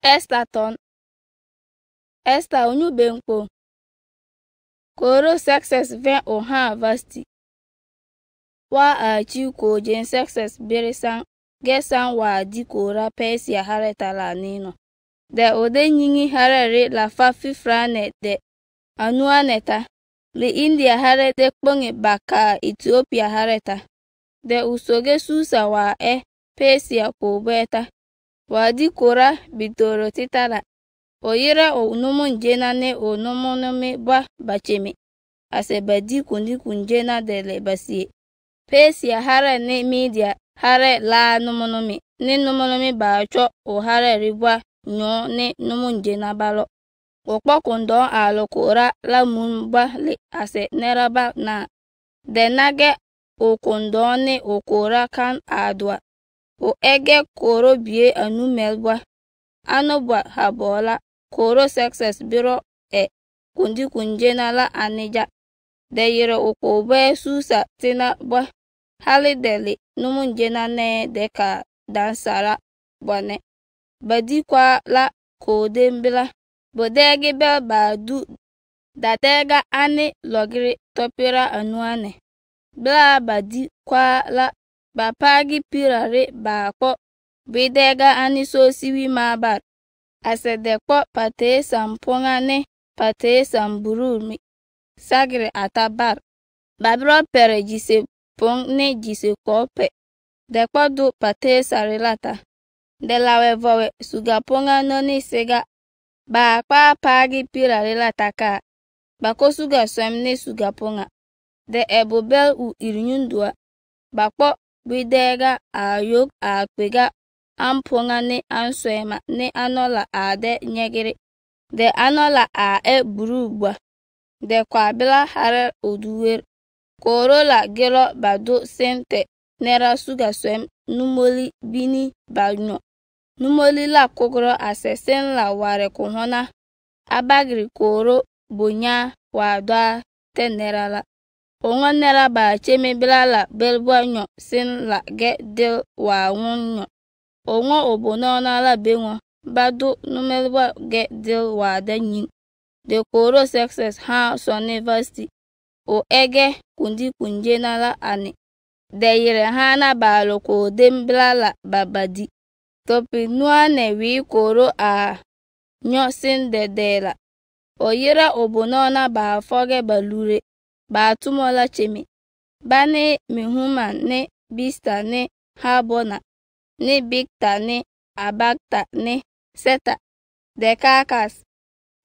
Estaton. Esta Onubempo. Koro success vin ohan vasti. Wa achi ko jen success beresan gesan wa di kora Persia hareta la nino. De ode nyingi harare la fa fifrane de anua neta. Li India harete kponge baka Ethiopia hareta. De usoge susa wa Persia ko beta. Wa di kora bitoro titala. Oyira onumun jena ne onumunome ba bacheme. Ase badi kundi kunjena dele basie. Persia hare ne media hare la numunome. Ne numunome ba cho o hare ribwa nyo ne numun jena balo. Okpo kundon alo kora la munba le ase neraba na. Denage o kundon ne o kora kan adwa. O ege koro bie anu melbwa. Anobwa habola. Koro success biro kundi kunjena la anija. De yere okobe susa tina bwa. Hali deli numun jena ne deka dansara bwane. Badi kwa la kode mbila. Bodege bel badu. Datega ane logiri topira anuane. Bla badi kwa la bapagi pirare bako. Bidega ani so siwi mabar. Ase dekpo pate samponga ne pate samburumi. Sagre atabar. Babro pere jise pong ne jise kope. Dekpo du pate sarilata. De lawe vowe sugaponga noni sega. Ba kwa pagi pirarilata ka. Bako suga swemne sugaponga. De ebobel u irinyundua. Bakpo bidega ayok akpega. Amponga ne answema ne anola ade nyegiri. De anola burugwa. De kwa bila hare oduwer. Korola gelo bado sente nera suga swem numoli bini banyo. Numoli la kogro asesen la ware kuhona. Abagri koro bonya wadwa tenera la. Ongo nera ba cheme bila la belbwa nyo sin la ge dil wa nyo. Ongo obonona la bengo. Bado numelwa ge dil wa danyin. De koro success ha son university. O ege kundi kunjena la ane. De yere hana balo ko dembla la babadi. Topi nuane wi koro nyo sin de la. O yera obonona ba foge balure. Ba tumola chemi. Bane mihuma ne bista ne habona. Ne bikta ne abakta ne seta. De kakas.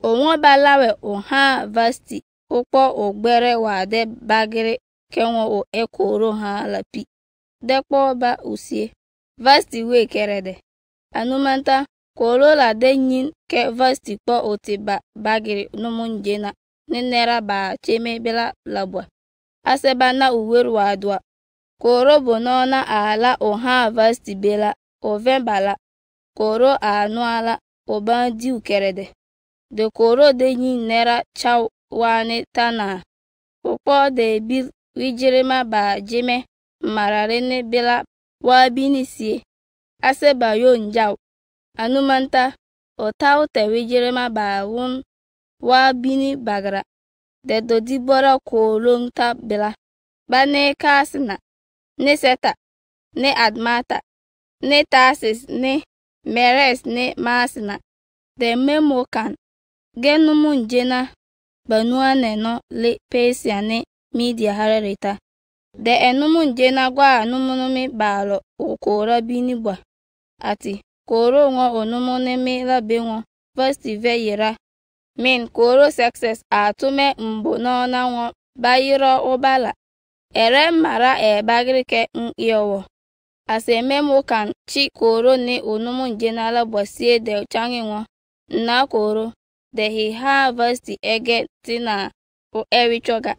Onwo balawe oha vasti. Okpo ogbere wade bagere kenwo o ekoro ha lapi. Dekpo ba usie. Vasti we kerede. Anumanta koro la denyin ke vasti po otiba bagere numun jena. Ninera ba cheme bela labwa. Aseba na uweru wadwa. Koro bonona ala oha vasti bela. Ovembala. Koro anuala obandi ukerede. De koro denyin nera chaw wane tana. Okpo de bil wijirima ba jime mararene bela wabini siye. Aseba yo njaw. Anumanta otaw te wijirima ba wun wabini bagra. De dodibora kolong ta bela. Bane kasina. Ne seta. Ne admata. Ne tasis ne meres ne masina. De memokan. Genumun jena. Banuane no le Persia ne media harareta. De enumun jena gwa anumunumi balo okora binibwa. Ati koro ngo onumuneme la bengo. First veyera. Min koro success atume mbonona ngo bayiro obala. Ere mara bagrike yowo. Ase memo kan chi koro ne onumun jena la bosie de changi ngo. Na koro. De he harvest ege tina o ewichoga.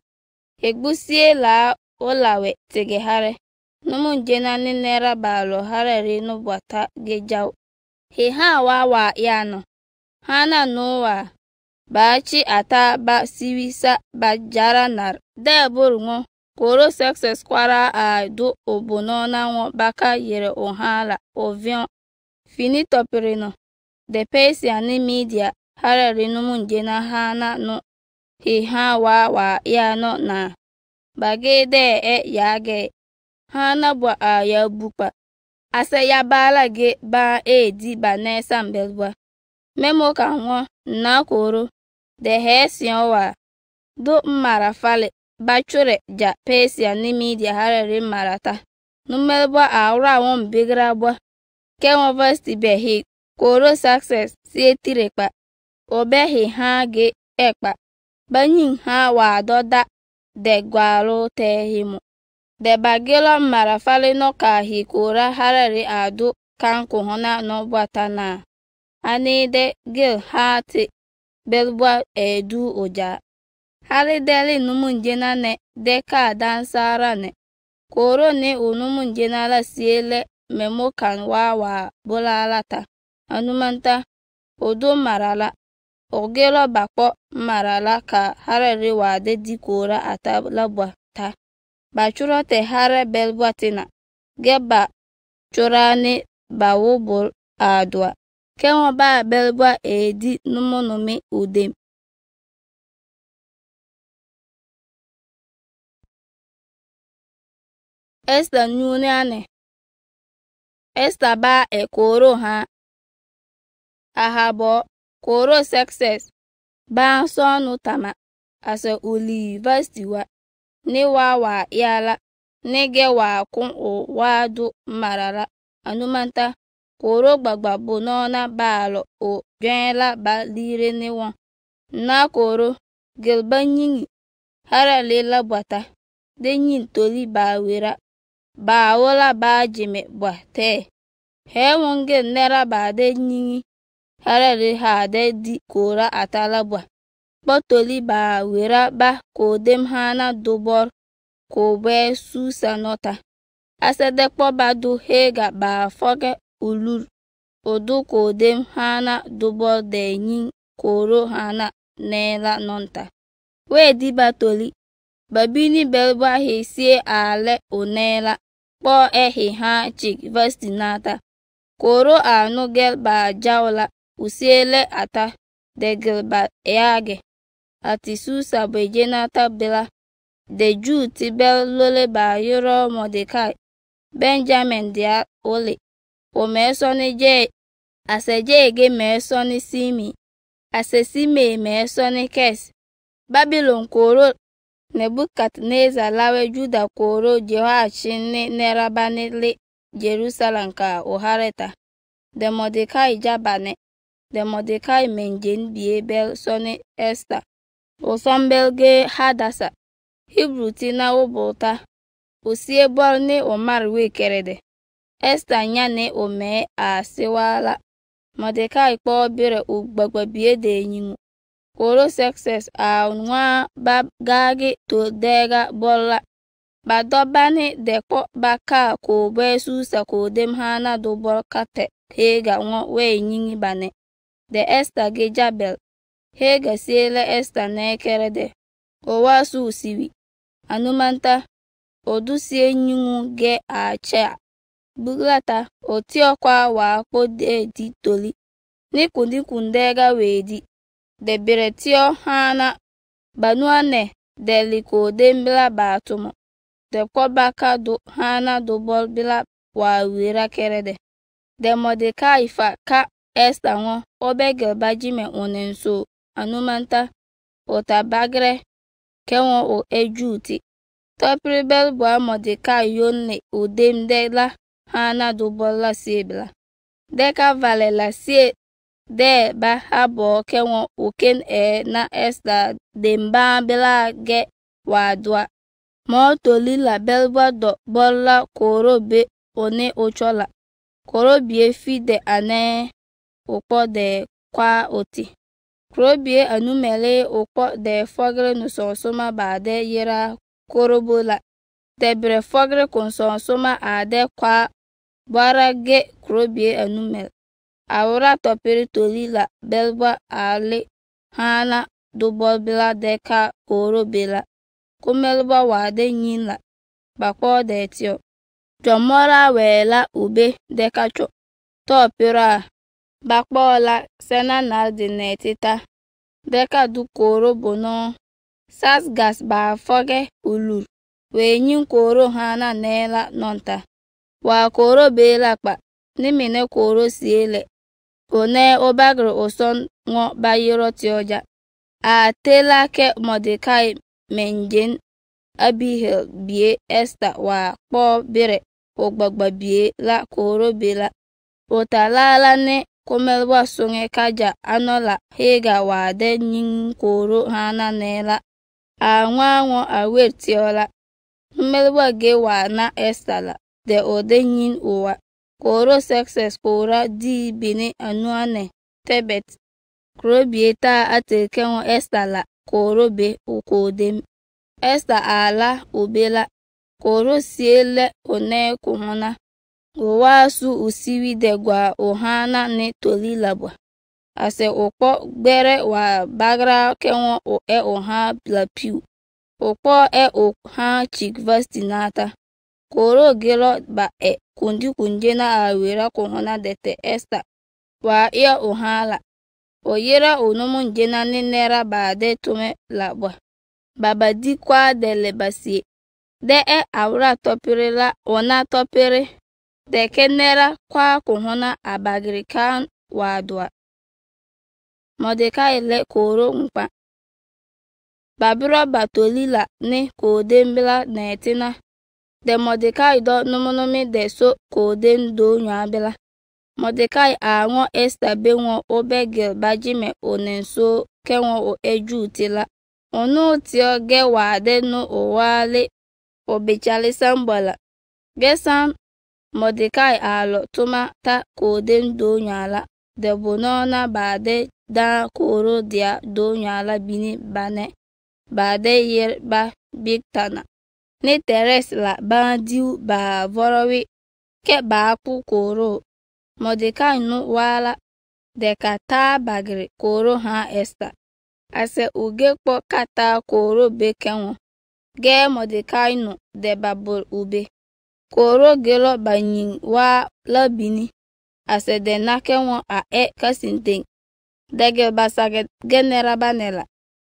Egbusie la olawe tege hare. Numun jena ninera balo hare rino bwata gejao. He wa yano. Hana noa. Bachi ata ba siwisa ba jaranar. De burungo. Koro success kwara do obonona ngo baka yere ohala ovion. Fini topirino. de Persia ni media harari numun jena hana no he ha wa ya no na bage de yage hana bwa a ya bupa ase ya bala ge ba di ba ne sambelwa memo ka nwo na koro de hesion wa do mara fale bachure ja Persia ni media harari marata numelbwa awra won bigra bwa Kenwa University be he koro success si tirekpa obe he ha ge ekpa banyin ha wa doda de gwaro te himu de bagelo mara fale no ka hi kora harari adu kanku hona no bwata na ani de gil ha ti belbwa edu oja hali deli numun jena ne de ka dansara ne koro ne unumun jena la siele memo kan wa bulalata anumanta odo marala ogelo bakpo marala ka harari wa de dikora ata labwa ta bachuro te hare belbwatina geba churani bawubul adwa kenwa ba belbwa edi numunumi udem Esta nyuniane Esta ba koro ha ahabo koro success ba sonu tama asa university wa ni wa yala nege wa kun o wadu marara anumanta koro gbagba bonona balo o gwenla ba lire ni won na koro gilba nyingi hara lela bwata de nyin toli ba wera ba wola ba jime bwa te he wonge nera ba de nyingi hara le ha de di kora atala bwa botoli ba wera ba ko dem hana dobor ko be susa nota asede kpo badu hega ba foge ulur odu ko dem hana dobor de nyin koro hana nela nonta we di batoli babini belba he sie ale onela po he ha chik university nata koro anu gel ba jawla usiele ata de gilba yage ati susa bejenata bela de ju tibel lole ba yoro Mordecai Benjamin dia ole o mesoni je aseje ge mesoni simi asesime mesoni kes Babylon koro Nebukadnezar lawe Juda koro Jehoiachin ni nerabani le Jerusalem ka ohareta de Mordecai jabane de Mordecai menjen biebel soni Esther o sombelge Hadasa Hebrew tina obota osie bol ni omar we kerede Esther nyane ome a sewala Mordecai kpo bire ugbagba biede nyingu koro success a nwa ba gagi to dega bolla ba dobani de ko baka ko be susa ko dem hana do bol kate hega nwo we nyingi bane de Esther ge jabel hega siele Esther ne kerede o wasu siwi anumanta odusie nyingu ge a cha buglata otiokwa wa kpode di toli ni kundega wedi de biretio hana banuane de liko dembla batumo de kobaka do hana do bol bila wa wira kerede de Mordecai fa ka Esther ngo obegel bajime onenso anumanta otabagre kenwo o ejuti topribel bo Mordecai yonne odem de la hana do bol la siebla deka vale la sie de ba habo kenwo uken na Esther demba bela ge wadwa mo tolila belba do bolla korobe one ochola korobie fide ane okpo de kwa oti korobie anumele okpo de fogre nusonsoma bade yera korobola debre fogre konsonsoma ade kwa barage korobie anumele Aura topiri tolila belba ale hana dubol bila deka koro bila kumelba wade nyinla bakpo de tio jomora wela ube deka cho topira bakpola sena naldi netita deka du koro bono sas gas ba foge ulur we nyin koro hana nela nonta wa koro bela kpa nimine koro siele one obagro oson ngo bayiro tioja a tela ke Mordekai menjen Abihail bie Esther wa kpo bire ogbagba bie la koro bela otalala ne komelwa songe kaja anola hega wa de nyin koro hana nela anwanwo awetiola melwa ge wa na Esther la de ode nyin owa koro success kora di bini anuane tebet krobieta atekenwo Esther la koro be ukodem Esther ala obela koro siele one kuhona owasu usiwi degwa ohana ne tolilabwa ase okpo gbere wa bagra kenwo oha blapiu okpo oha chikvasti nata koro gelo ba kundi kunjena awera kuhona dete Esther wa ia ohala oyera onumun jena ninera ba de tume labwa baba di kwa dele basie de awra topere la ona topere de kenera kwa kuhona abagrikan wadwa Mordekai le koro mpa babiro batolila ne kodembla netina de Mordekai do nomonomi de so koden do nyabela Mordekai anwo Esther benwo obegel bajime onenso kenwo o ejutila onu tio ge wade no owale obechale sambola gesan Mordekai alo tuma ta koden do nyala de bonona bade da koro dia do nyala bini bane bade yer ba biktana ne teres la bandiu ba vorowi ke ba pu koro Mordekai nu wala de kata bagri koro ha Esther ase uge kpo kata koro bekenwo ge Mordekai nu de babul ube koro gelo banyin wa labini ase de nakenwo a kasinteng dege basage genera banela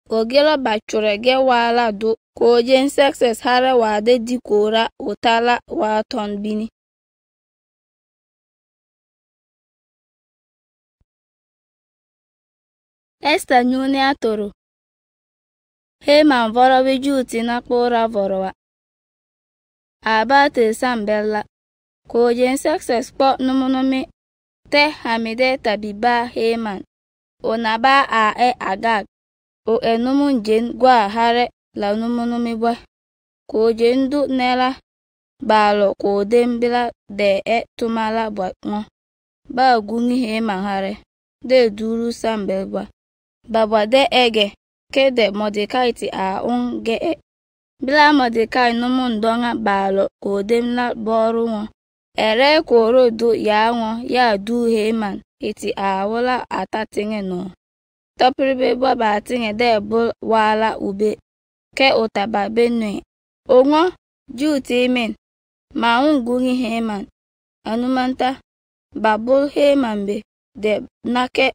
ogelo bachure ge wala do kojen success hare wade di kora utala wa ton bini Esther nyune atoro Haman vorowi juti na kpora vorowa abate sambella kojen success kpo numonomi te hamide tabiba Haman onaba agag o enumun jen gwa hare la numonomi bwa kojen du nela balo kodembila de tumala bwa ngo ba gungi Haman hare de duru sambelwa babwa de ege kede Mordekai ti ge bila Mordekai numun donga balo kodemla boru ngo ere koro du ya ngo ya du Haman iti wala atatinge no topribe bwa batinge de bul wala ube ke otaba benwe ongo juti men maungungi Haman anumanta babul Haman be de nake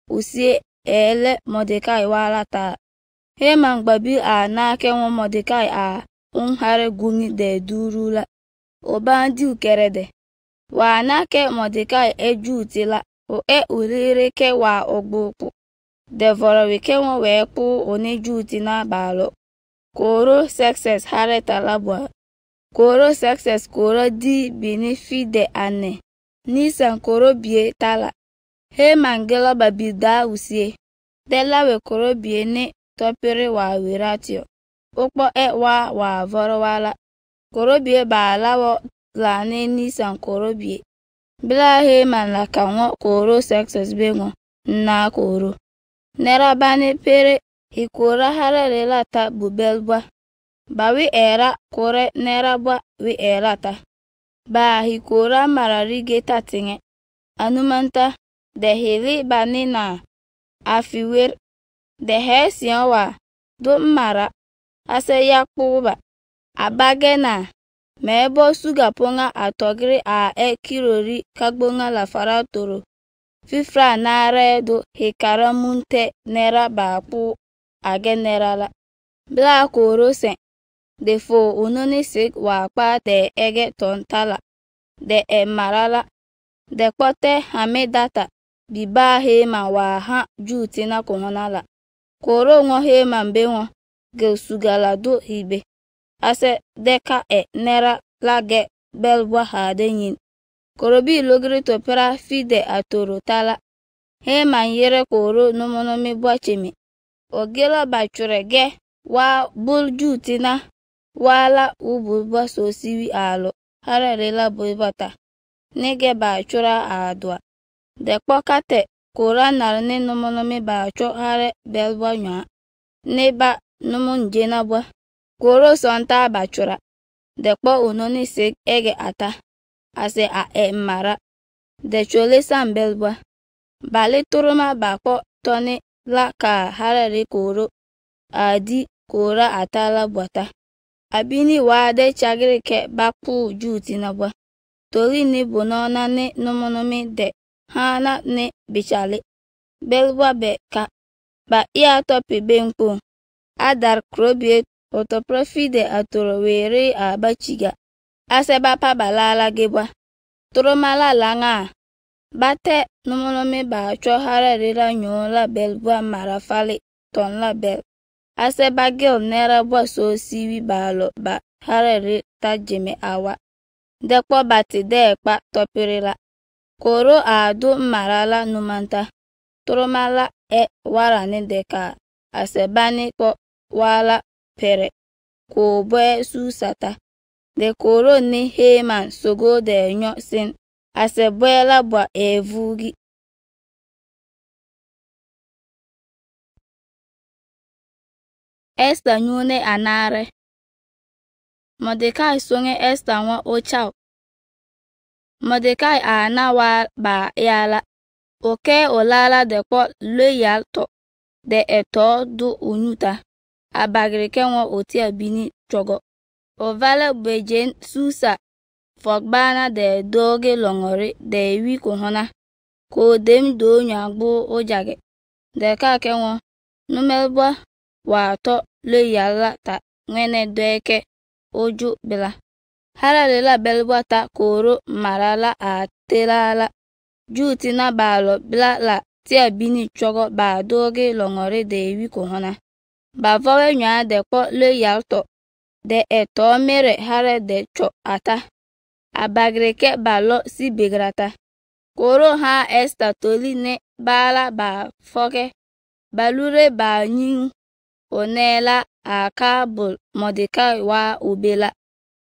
usie ele Mordekai wala ta Haman babi nake nwo Mordekai unhare gungi de durula obandi ukerede wa nake Mordekai ejutila o urire ke wa ogboku de vorowi ke nwo we pu oni juti na balo koro success hare talabwa koro success koro di benefi de ane nisan koro bie tala Haman gelo babi da usie dela we koro bie ne topere wa wiratio okpo wa voro wala koro bie ba lawo la ne nisan koro bie bila Haman la kanwo koro success bengo na koro nera bane pere hikora harere lata bubelbwa bawi era kore nera bwa wi erata ba hikora mararige tatinge anumanta de hili banina afiwer de hesian wa do mara ase yakpuba abagena mebo suga ponga atogri kirori kagbonga la faratoro fifra naredo hikaramunte nera bapu agenerala. Bla korosen defo unoni sig wakpa de ege tontala de marala de kote hamedata biba hema wa ha jutina kohonala. Koro ngo hema mbengo gesugala do hibe. Ase deka nera lage belwa hadenyin. Korobi logri topera fide atoro tala. Hema yere koro nomonomi bwachemi. Ogela bachurege wa bul jutina wala ubulbwa sosiwi alo. Hararela bulbata. Nege bachura adwa. De pokate kora narne nomonomi bacho hare belwa nywa. Neba nomun jena bwa. Koro sonta bachura. De po unoni sig ege ata. Ase mara. De chole san belwa. Bale turuma bako toni la ka harare koro. Adi kora atala bwata. Abini wade chagiri ke bapu juti na bwa. Tori ni bonona ne nomonomi de. Hana ne bichale. Belwa be ka. Ba iya topi benko. Adar krobie otoprofi de atoro were abachiga. Aseba pa balala gebwa. Turumala langa. Bate nomonomi ba cho harare la nyola belwa marafale ton la bel. Aseba gil nera bwa so siwi balo ba harare tajeme awa. Dekpo bati dekpa topirila. Koro adu marala numanta. Turumala warane deka. Asebani ko wala pere. Ko bwe susata. De koro ni heman sogo de nyo sin. Asebwela bwa evugi. Esther nyune anare. Mordecai songe Esther nwa ochao. Mordecai ana wa ba yala. Oke olala de ko loyal to. De eto du unyuta. Abagrike nwa oti abini chogo. Ovale bejen susa. Fogbana de doge longore de wi kohona. Ko dem do nyagbo ojage. De ka kenwo. Numelbwa wato loyala ta ngwene doeke oju bila. Haralela belbwa ta koro marala a telala. Juti na balo bila la tia bini chogo ba doge longore de wi kohona. Ba vowe nwa de ko loyal to. De eto mere hare de cho ata. Abagreke balo si begrata. Koro ha Esther toli ne bala ba foke. Balure ba nying. Onela akabul Mordecai wa ubela.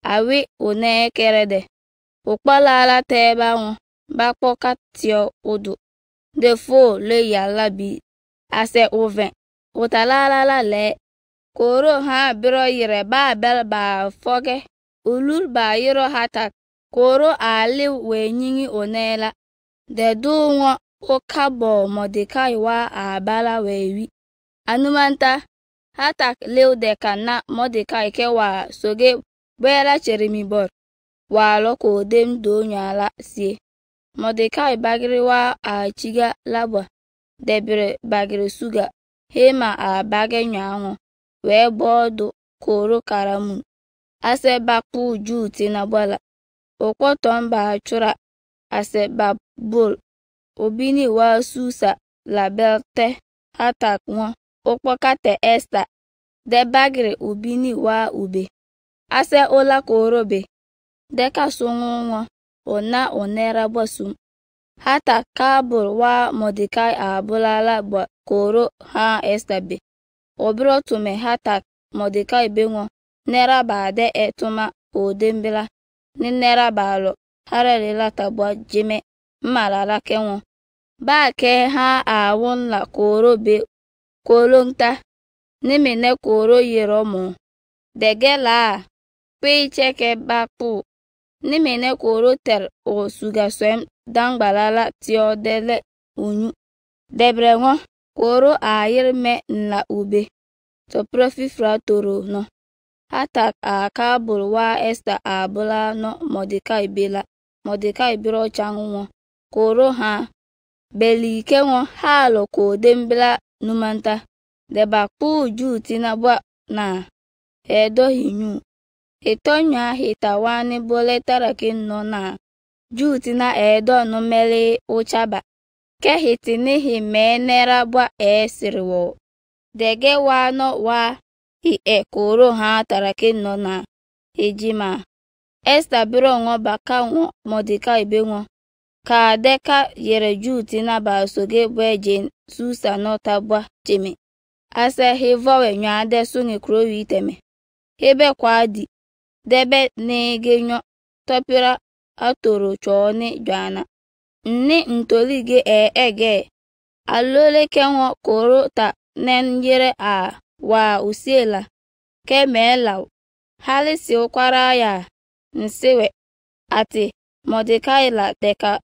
Awi one kerede. Ukpalala teba won. Bakpo katio udu. Defo le yala bi. Ase oven. Utalala la le. Koro ha biro yire ba bel ba foke. Ulul ba yiro hatak. Koro ali we nyingi onela. De du nwa okabo Mordecai wa abala wewi. Anumanta. Hatak leu de kana Mordecai ke wa soge bwela cheremibor. Wa loko dem do nyala sie. Mordecai bagri wa a chiga labwa. Debre bagri suga. Hema a bagay nyango. We bodo koro karamun. Ase bapu juti na bwala. Okoton ba chura. Ase babul. Obini wa susa la belte. Hatak nwa. Okpokate Esther. De bagre ubini wa ube. Ase ola korobe. Deka songo ona onera bosum. Hata kabur wa Mordecai abulala bwa koro ha Esther be. Obro tume hata Mordecai bengo. Nera bade etuma odembela. Ni nera balo. Hararela tabwa jime. Malala kenwo. Ba ke ha awon la korobe. Kolongta. Nimene koro yeromo. Degela. Pei cheke bapu. Nimene koro ter o sugaswem dangbalala tio dele unyu. Debrengo. Koro ayir me nla ube. To profi fratoro no. Hatak a kabul wa Esther abula no Mordecai bela. Mordecai biro changu. Koro ha. beli kenwo halo ko dembla numanta de bakpu juti na bwa na edo hinyu etonya hitawani boletara kinno na juti na edo no mele uchaba ke hitini himenera bwa esirwo dege wano wa hi ekoro ha tarakinno na ejima Esta biro ngo baka ngo Mordekai bengo ka deka yere juti na ba soge bwejen susa no tabwa jemi ase hevowe nwa de sungi krowi teme hebe kwadi debe negenyo topira atoro choni jwana nni ntolige ege alole kenwo koro ta nenjere a wa usiela kemela halisi ukwara ya nsiwe ati Mordekai la deka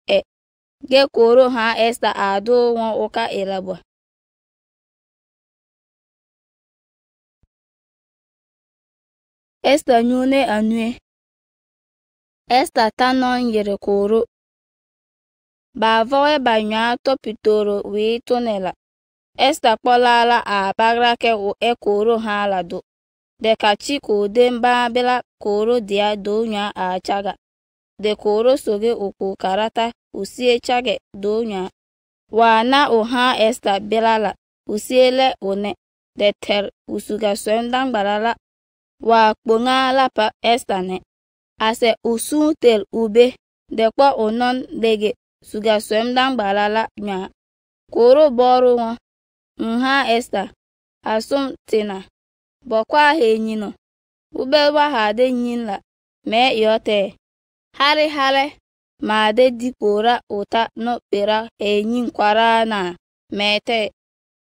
ge koro ha Esta ado won oka elabwa Esta nyune anue Esta tanon yere koro ba voe ba nya topitoro wi tonela Esta polala a bagra ke o koro ha lado deka chiko demba bela koro dia do nya a chaga de koro soge oku karata usie chage do nya wa na o ha Esta belala usiele one de ter usuga swendang balala wa kponga lapa Esta ne ase usu tel ube de kwa onon dege suga swendang balala nya koro boru won nha Esta asum tina bokwa henyino ubelwa ha de nyinla me yote hari hale ma de dipora ota no pera enyin kwara na mete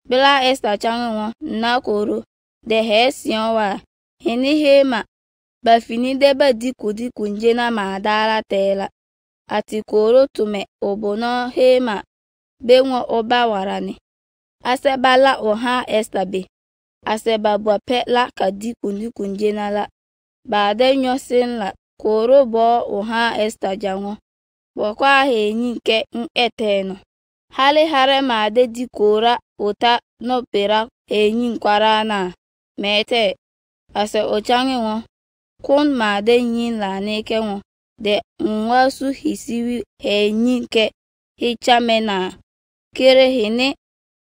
bila Esta chanwo na koro de hesion wa hini hema bafini deba diku njena ma dala tela ati koro tume obono hema benwo oba warani asebala oha Esta be aseba bwa pe la ka diku njena la ba de nyosin la koro bo oha Esta janwo bokwa henyi ke eteno hali hare ma de dikora ota no pera enyin kwara na mete ase ochangi won kun ma de nyin la neke won de nwasu hisiwi henyi ke hichamena kere hine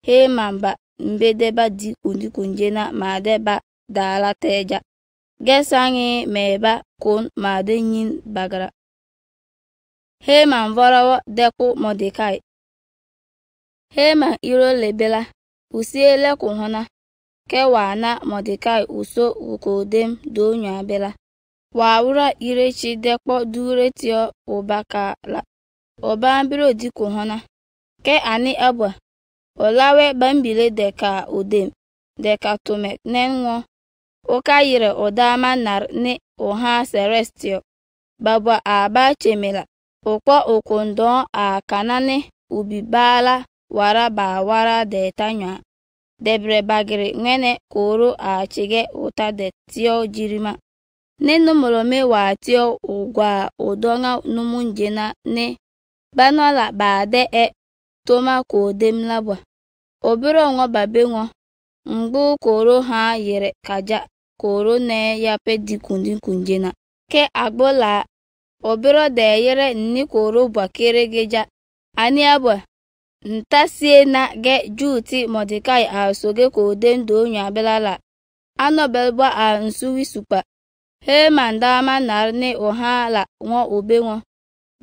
he mamba mbedeba diku njena ma deba dala teja gesangi meba kun ma de nyin bagara Heman vorawo deku Mordekai Heman iro lebela usiele kuhona ke wana Mordekai uso ukodem do nya bela wawura irechi dekpo duretio ubaka la obambiro di kuhona ke ani abwa olawe bambile deka udem deka tumek nenwo okayire odama nar ne oha celestio babwa aba chemela okpo okondon a kanane ubibala wara ba wara de tanya debre bagiri ngene koro a chige uta de tio jirima ne numolome wa tio ugwa odonga numunjena ne banola ba de toma ko demlabwa obiro ngo babengo mgbu koro ha yere kaja koro ne yape dikunjena ke agbola obiro de yere nni koro bwa keregeja ani abwa ntasie na ge juti Mordekai a soge ko dendo nya belala anobelbwa a nsuwi supa he mandama narne ohala ngo obengo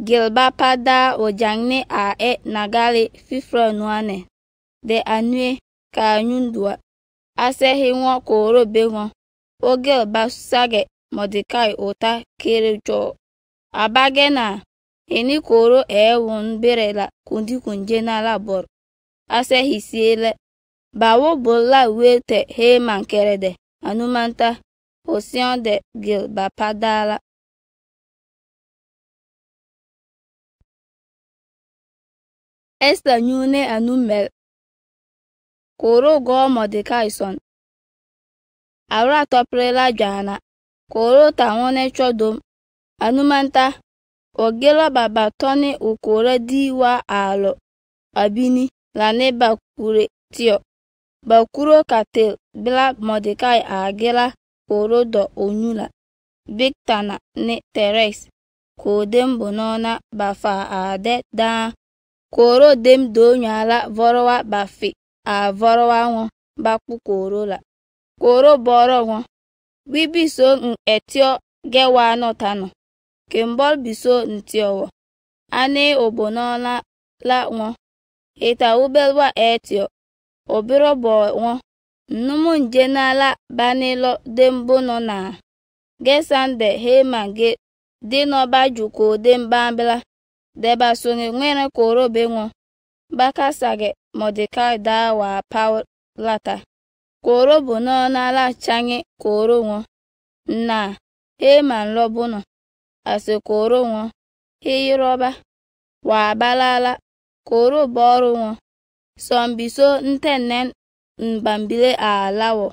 gilba pada ojangne a nagali fifro nuane de anue ka nyundua asehi ngo koro bengo ogel basage Mordekai ota kerejo abagena eni koro ewun berela kunjena labor ase hisiele bawo bola wete Heman kerede anumanta osion de gil bapadala Esta nyune anumel koro go Mordekai son awra toprela jana koro tawone chodom anumanta ogela baba toni ukore diwa alo abini la ne bakure tio. Bakuro katel bila Mordecai agela koro do onyula. Bigtana ne Terex. Kodem bonona bafa ade da. Koro dem do nyala vorwa bafi a vorwa won bakpu koro la. Koro boro won. Bibiso etio gewa notano. Kembol biso ntio wo. Ane obonona la won. Eta ubelwa etio. Obiro bo won. Numun jenala banilo dembono na. Gesande Heman ge dino baju ko dem bambela. Deba songe ngwene koro be won. Baka sage Mordecai da wa power lata. Koro bonona la change koro won. Na Heman lobono. Ase koro won. Hiroba. Wa balala. Koro boro won. Sombiso ntenen mbambile a lawo.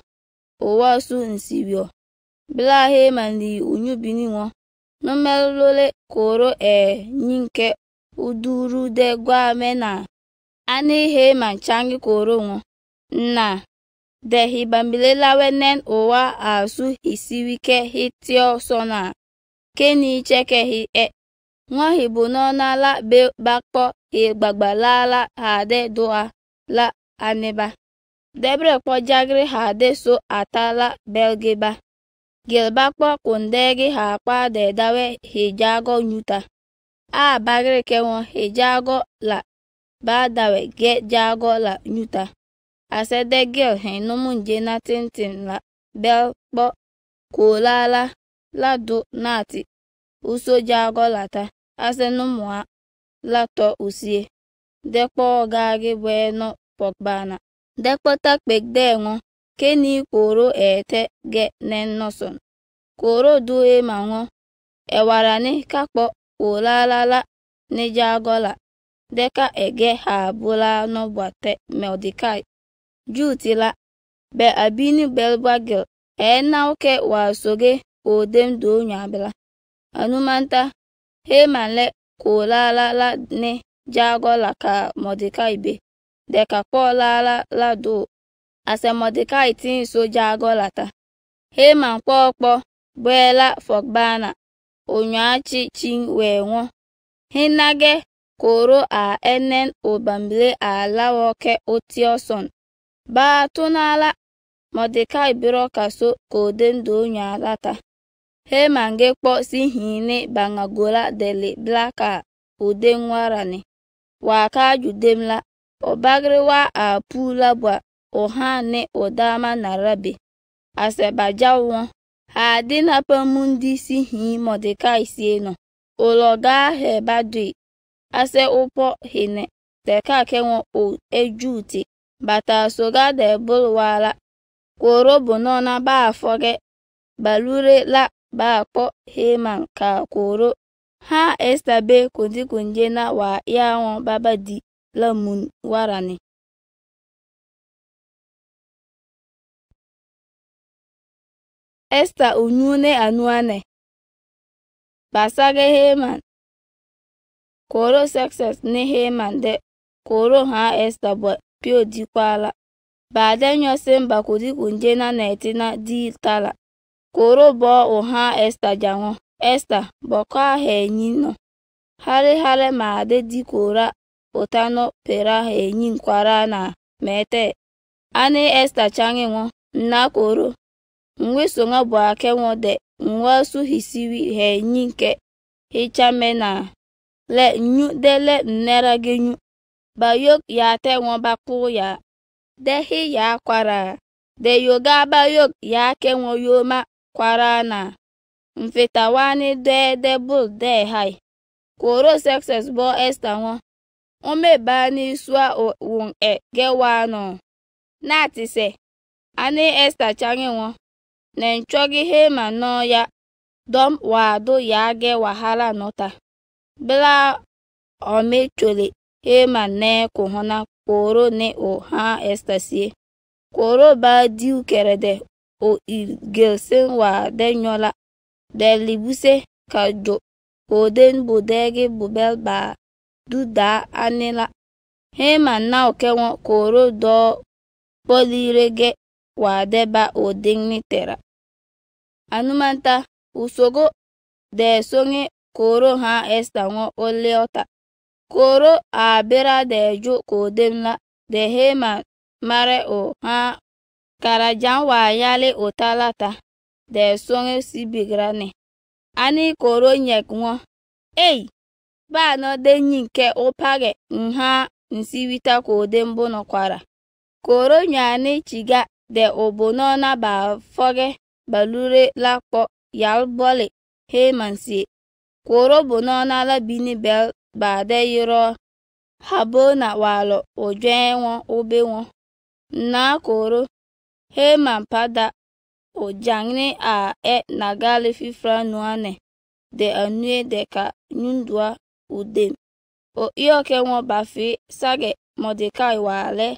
Owasu nsibio. Bila Heman li unyubini won. Numelole koro nyinke uduru de gwa mena. Ani Heman changi koro won. Na. De hibambile lawe nen owa asu hisiwike hitio sona. Keni cheke hi Nwa hibunona la be bakpo hi gbagbalala hade doa la aneba. Debre po jagri hade so atala belgeba. Gilbakpo kundegi ha kwa de dawe hijago nyuta. A bagri kewon hijago la ba dawe ge jago la nyuta. Ase de gil hinumun jena tintin la belkpo kulala la do nati. Uso jago lata. Ase numwa la to usie. Dekpo gagi bueno pokbana. Dekpo takpek dengo. Keni koro ete ge nennoson. Koro duwe mango. Ewarani kakpo kulala la ne jago la. Deka ege ha bula no bwate Mordecai. Juti la. Be abini belbagil. Nauke wa soge odem do nyabela. Anumanta. Heman le kulala la ne jago la ka Mordecai be. Deka po la do. Ase Mordecai tin so jago lata. Heman po bwela fokbana. Onyachi ching wewon. Hinage koro a enen obambile a lawoke otioson. Ba tunala. Mordecai biro kaso kodem do nyalata. Heman ge po si hine bangagola dele blaka udenwarani. Waka judemla. Obagri wa a pula bwa ohane odama narabe. Ase bajawon. Ha dina pamundi si hi Mordecai sieno. Ologa he badui. Ase upo hine. Teka kenwo o ejuti. Bata soga de bulwala. Koro bonona ba afoge. Balure la ba po Heman ka koro. Ha estabe kundi kunjena wa yawon babadi la mun warani. Esta unyune anuane. Basage Heman. Koro success ne Heman de. Koro ha esta bo pio dikwala. Badenyo semba kudi kunjena netina di tala. Koro bo oha esta jango. Esta boka he nyino. Hale ma de di kora otano pera he nyin kwara na mete. Ane esta change won. Na koro. Nwe songa bo ake won de. Nwa su hisiwi he nyinke. Hicha mena. Le nyu dele nera genyu. Bayok ya te won bakpo ya. Dehi ya kwara. De yoga bayok ya ke won yoma kwara na. Mfeta wani de bul de hai. Koro success bo esta won. Ome bani swa won gewano. Nati se. Ane esta change won. Nenchogi Heman no ya. Dom wado ya ge wahala nota. Bila ome chole. Heman ne kuhona koro ne o ha esta siye. Koro ba diu kerede o gelsen wa denyola. De libuse kajo. Oden bodege bubel ba duda anela. Heman na okewo koro do polirege wa deba oding tera. Anumanta usogo de songe koro ha esta ngo oleota. Koro abira de jo kodemla de Heman mare o ha karajan wa yale otalata de songe sibigrane. Ani koro nyek ngo. Ei! Ba no de nyinke opage nha nsiwita kodembo no kwara. Koro nyane chiga de obonona ba foge balure lakpo yalbole Heman si. Koro bonona la bini bel ba de yiro habona walo ojwenwo obewo. Na koro Heman pada o jangne a nagale fifra nuane de anue de ka nyundua udem. O iyoke won bafi sage Mordekai wale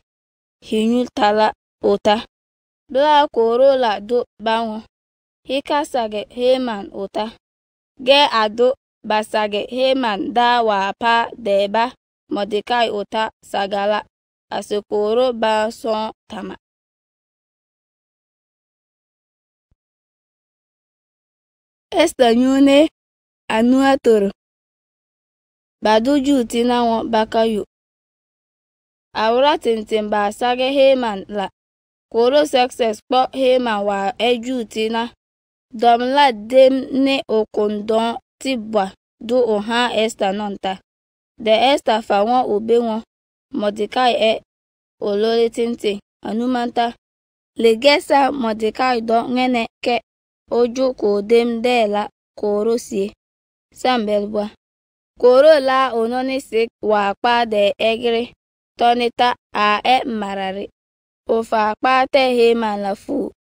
hinyul tala ota. Bla koro la do banwo. Hika sage Heman ota. Ge ado basage Heman da wa pa deba Mordekai ota sagala. Ase koro ba son tama. Esta nyune anua toro. Baduju tina won bakayu. Awra tintin ba sage Heman la. Koro success po Heman wa eju tina. Domla dem ne okondon tibwa do oha Esta nonta. De Esta fa won obe won. Mordekai olole tintin. Anumanta. Legesa Mordekai do ngene ke ojo kodem de la koro sie. Sambelbwa. Koro la ononi sik wa pa de egre. Tonita marare. Ofa pa te Heman la fu.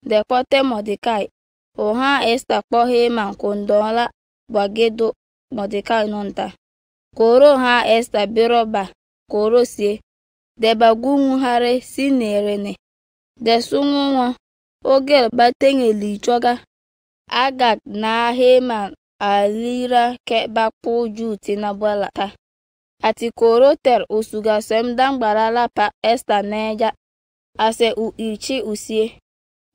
De kote Mordekai. Oha Esta po Heman kondon la bagedo Mordekai nonta. Koro ha Esta biroba. Koro sie. De bagungu hare sinerene. De sungu ogel batenge li choga. Agag na Heman alira ke bakpo juti na bolata. Ati koro ter usuga semdang barala pa Esta neja. Ase ichi usie.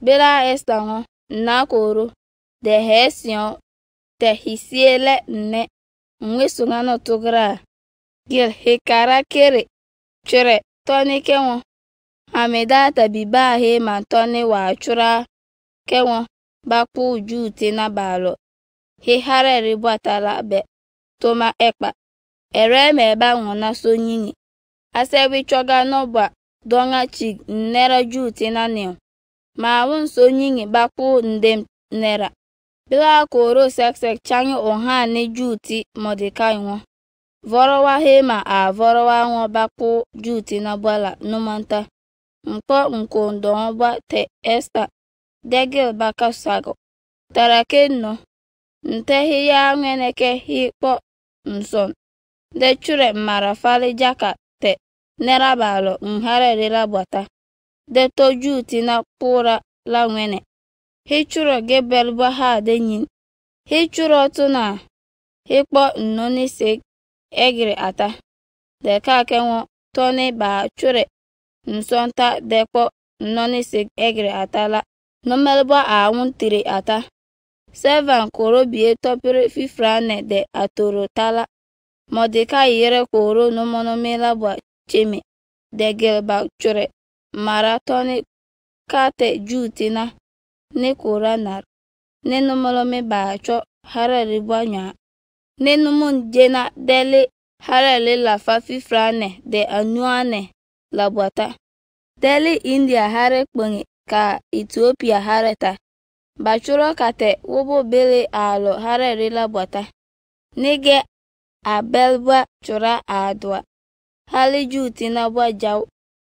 Bela Esta ngo na koro. De hesion te hisiele ne. Mwesunga no togra. Gil hekara kere. Chure toni kenwo. Hamedata biba Heman toni wa chura kenwo. Bakpo juti na balo. He hare ribwata la be. Toma ekpa. Ere meba ngona so nyini. Ase wichoga nobwa donga chig nera juti na neo. Ma wun so nyini bakpo ndem nera. Bila koro seksek changi oha ne juti Mordekai won. Vorowa Heman a vorowa won bakpo juti na bwala numanta. Mpo nkondon bwa te Esta. Degil baka sago. Tarake no. Ntehi ya ngeneke hi po nson. De chure marafale jaka te nerabalo nhare rila bwata. De toju tina pura la ngene. Hi chure gebel bwa ha de nyin. Hi chure tuna. Hi po nnoni seg egre ata. De kake won toni ba chure nsonta de po nnoni seg egre ata la. Nomelbwa a wun tiri ata. Sevan koro biye topire fifrane de atoro tala. Mordekai yere koro nomonomela bwa cheme. De gelba chure. Maratoni kate jutina. Ne kora nar. Ne nomolome ba cho harari bwa nya. Ne nomun jena dele harali la fa fifrane de anuane la bwata. Dele India hare kwenye ka Ethiopia hareta. Bachuro kate wobo bele alo harari la bwata. Nige abelbwa chura adwa. Hali juti na bwa jaw.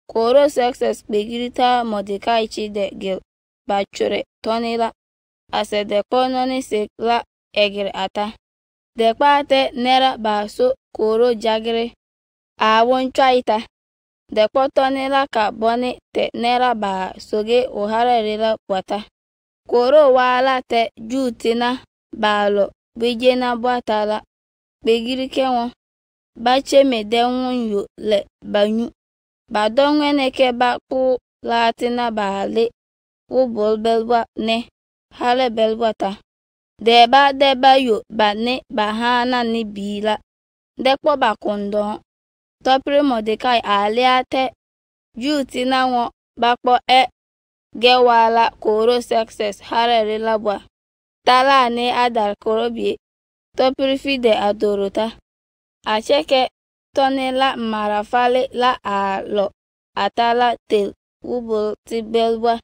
Koro success begirita Mordekai chide gil. Bachure tonila. Ase de kononi sekla egir ata. De kwate nera baso koro jagre. Awon chaita. De tonila ka boni te nera ba soge oharari la bwata. Koro wala te juti na balo. Bije na bwata la. Begiri kenwo. bacheme de nwunyo le banyu badongwene ke bakpu latina bale wubol belwa ne hale belwa ta deba yo ba ne bahana ni bila dekpo bakondon topre Mordecai aliate jutina won bakpo gewala koro success harere labwa tala ne adar korobie topre fide adorota acheke tonela marafale la alo atala tel ubol tibelwa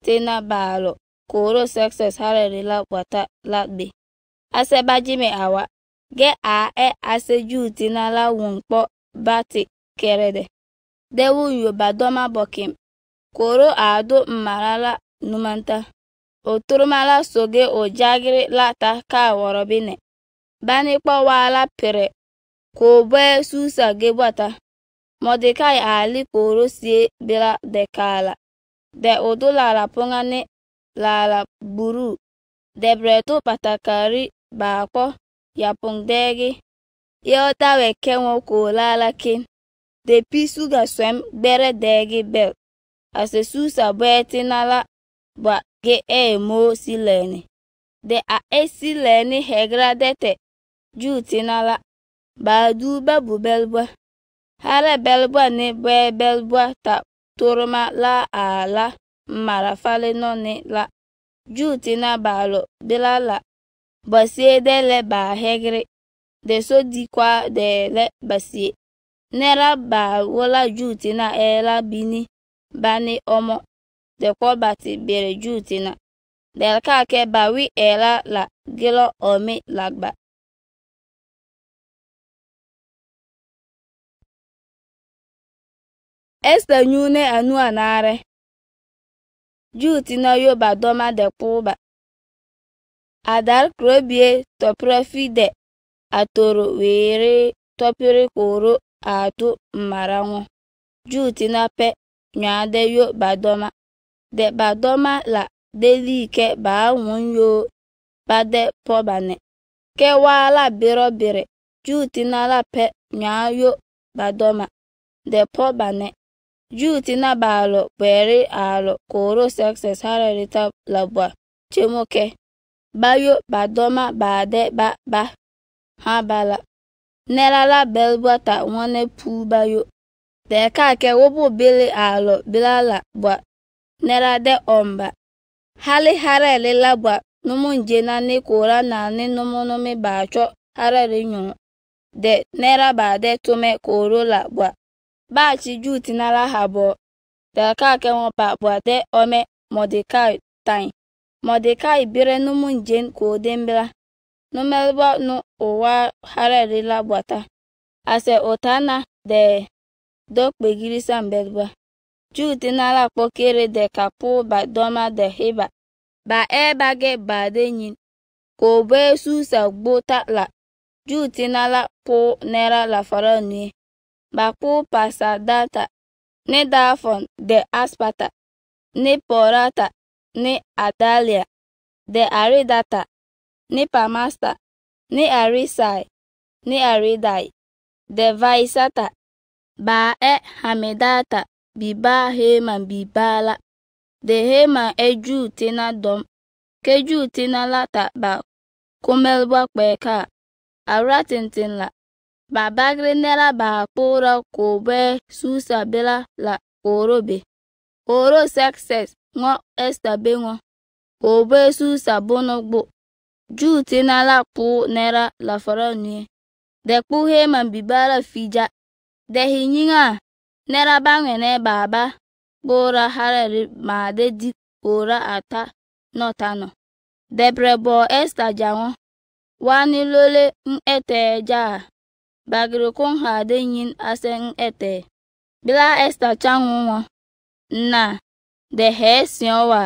tena balo koro success harere labwa ta labe aseba jime awa ge ase jutina la wonpo bati kerede dewu yoba doma bokim koro ado marala numanta oturmala soge ojagiri lata ka worobine bani po wala pere ko bwe susa gebata Mordecai ali koro sie bila dekala de odola la pongane la buru de breto patakari bako yapong degi yota weke won ko la kin de pisuga swem bere degi bel ase susa bweti nala ba ge mo sileni de sileni hegradete jutinala ba du babu belbwa hare belbwa ne bwe belbwa ta torma la ala marafale no ne la jutina balo bilala basie de le ba hegre de so di kwa de le basie nera ba wola jutina la bini bani omo de ko bati bere jutina del ka ke ba wi la gilo omi lagba Esther nyune anu anare jutina yo ba doma de puba adar krobie toprofide atoro were topere koro atu maranwo jutina pe nyade yo badoma de badoma la deli ke ba wonyo bade pobane ke wala biro bire jutina la pe nyayo badoma de pobane jutina balo pere alo koro success harerita labwa chemoke bayo badoma bade ba ha bala nera la belbwata wane pu bayo de ka ke wobo bele alo bilala bwa nera de omba hali harele labwa numunje na ne kora na ne numunumi bacho harere nyon de nera bade tume koro la bwa ba chi jutina la habo de ka ke won pa bwa de ome Mordecai tain Mordecai bire numunje ko dembla numelwa nu owa harere la bwata ase otana de dokpe girisa mbelwa jutina la pokere de kapu ba doma de heba ba bage ba de nyin ko be susa gbota la jutina la po nera la farani ba po pasadata ne dafon de aspata ne porata ne adalia de aridata ne pamasta ne arisai ne aridai de vaisata ba hamedata biba heman bibala de heman jutina dom ke jutina lata ba kumelwa kweka aratintin la ba bagre nera ba pora kobe susa bela la korobe koro success ngo Esther bengo kobe susa bonogbo jutina la pu nera la farani de pu heman bibala fija de hinyinga nera bangene baba bora harere ma de di ora ata notano debrebo Esther jango wani lole ja bagre kon ha de nyin asen bila Esther chanwo na de hesionwa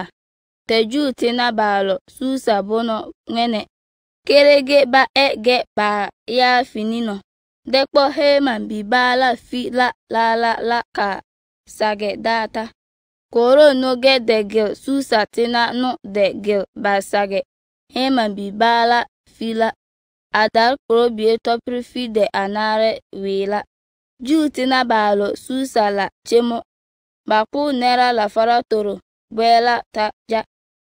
teju tina balo susa bono ngene kerege ba ge ba ya finino dekpo heman bibala fi la ka sage data koro no ge de gel susa tina no de gel ba sage heman bibala fila adar probie topri fide anare wila. Juti na balo susala chemo. Baku nera la faratoro buela ta ja.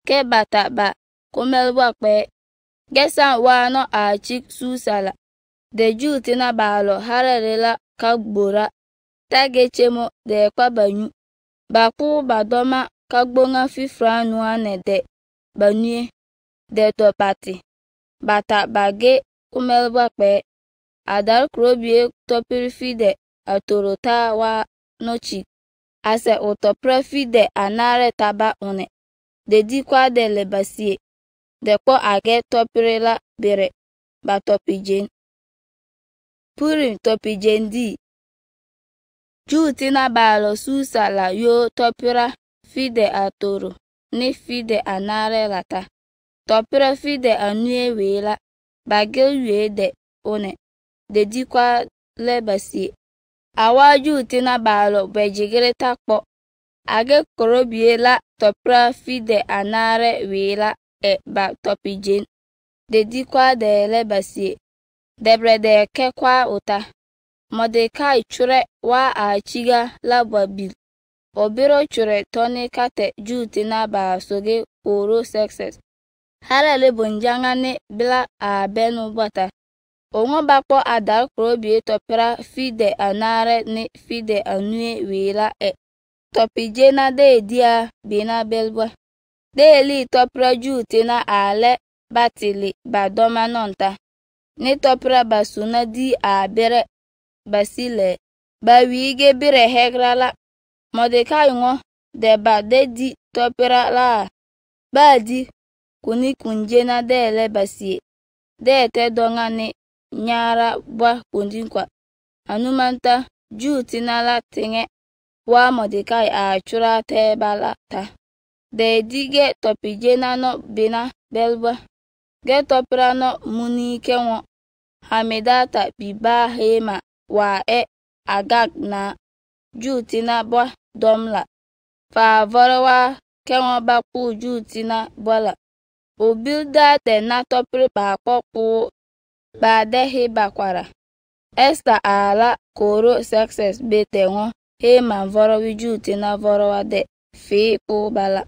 Ke bata ba kumelwa kwe. Gesan wano a chik susala. De juti na balo hararela kagbora. Tage chemo de kwa banyu. Baku badoma kagbonga fifranu ane de banyue. De topati. Bata bage kumelwa kwe. Adar krobie topiri fide atorota wa nochi. Ase utopre fide anare taba une. De di kwa de lebasie. De ko age topiri la bere. Ba topi jen. Purim topi jen di. Juti na balo susala yo topira fide atoro. Ni fide anare lata. Topira fide anue wela. Bagel yue de one. De di kwa lebasie. Awa juti na balo bejigere takpo. Age korobie la topra fide anare wela ba topi jen. De di kwa de lebasie. Debre de ke kwa uta. Mordecai chure wa a chiga la babil. Obiro chure toni kate juti na ba soge oro success. Harale bonjanga ne bila a benu bata. Ongo bakpo adar krobie topra fide anare ni fide anue wela topi jena de dia bina belwa. De li topra juti na ale batili badoma nonta. Ni topra basuna di a bere basile. Ba wige bire hegrala. Mordecai ngo de ba de di topra la. Ba di kuni kunjena de le basie. De te donga ni nyara bwa kundinkwa. Anumanta juti na la tinge. Wa Mordecai a chura te balata. De dige topi jena no bina belwa. Ge topra no muni kenwo. Hamidata biba hema wa agag na juti na bwa domla. Fa vorwa kenwo baku juti na bola. Obilda te na topri ba koku ba dehi bakwara. Esta ala koro success bete ngo. Hema vorowi juti na vorowa de fi po bala.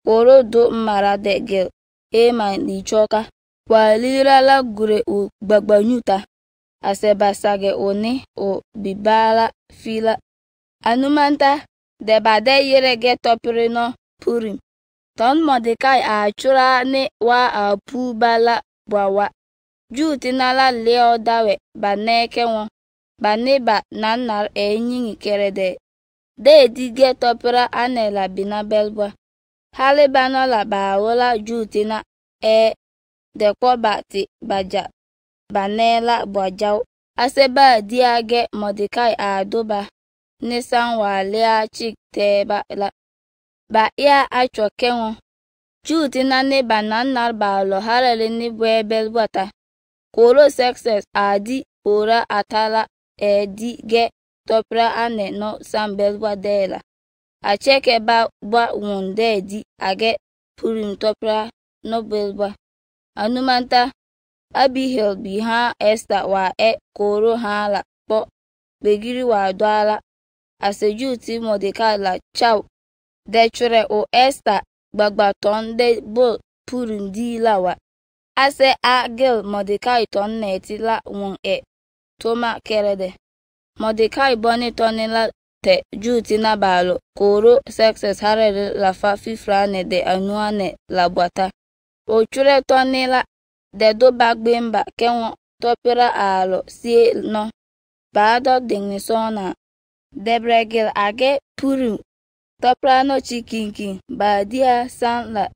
Koro do mara de gel. Hema ni choka. Walira la gure u bagbanyuta. Asebasage one o bibala fila. Anumanta de bade yere getopri no purim. Ton Mordecai a chura ne wa a pu bala bwawa. Juti na la leo dawe ba neke won. Ba neba nanar nyingi kerede. De dige topra anela bina belwa. Halibano la ba wola juti na de kwa bati baja. Banela bwajau. Aseba diage Mordecai a doba. Nisan walea chik teba la. Ba ya achoke won. Juti na neba nanar ba lo halele ni bwebel wata. Koro success adi ora atala di ge topra ane no sambel wadela. A cheke ba wunde di age purim topra no belwa. Anumanta Abihail biha Esther wa koro ha la po begiri wa dwala. Asejuti Mordecai la chaw. De chure o Esther gbagbaton de bol purim di la wa. Ase agel Mordecai ton neti la won toma kerede. Mordecai boni toni la te juti na balo. Koro success harere la fa fifrane de anuane la bwata. O chure toni la de do bagbemba kenwo topira alo sie no. Bado dingisona. Debregil age purim. Topra no chikinkin badia san la.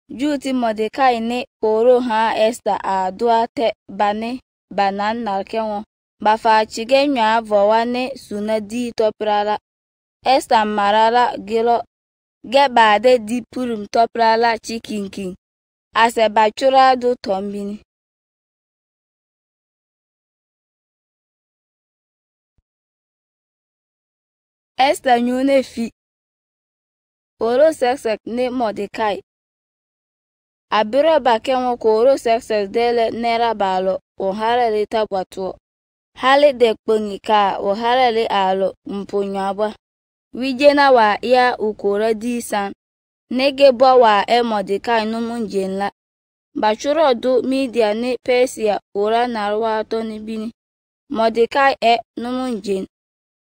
Juti Mordecai ne koro ha Esther a duate bane banan narkenwo. Bafa chige nya vowa ne suna di toprala. Esther marala gilo. Ge bade di purim toprala chikinkin. Ase bachura do tombini. Esther nyune fi. Koro success ne Mordecai. Abiro bakenwo koro success dele nera balo. o harale tabwatuo. Hali de kpengika o harale alo mpunyaba. Wijena wa ya ukora disan. Nege bo wa Mordekai numunjenla. Bachuro du media ni Persia ora narwa toni bini. Mordekai numunjen.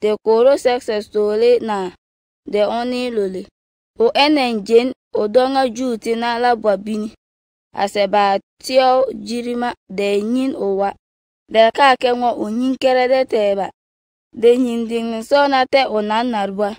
De koro success dole na de oni lole. O enenjen odonga juti na labwa bini. Aseba tio jirima de nyin owa. De ka kenwa onyin kere de teba. De nyin ding so na te onan narwa.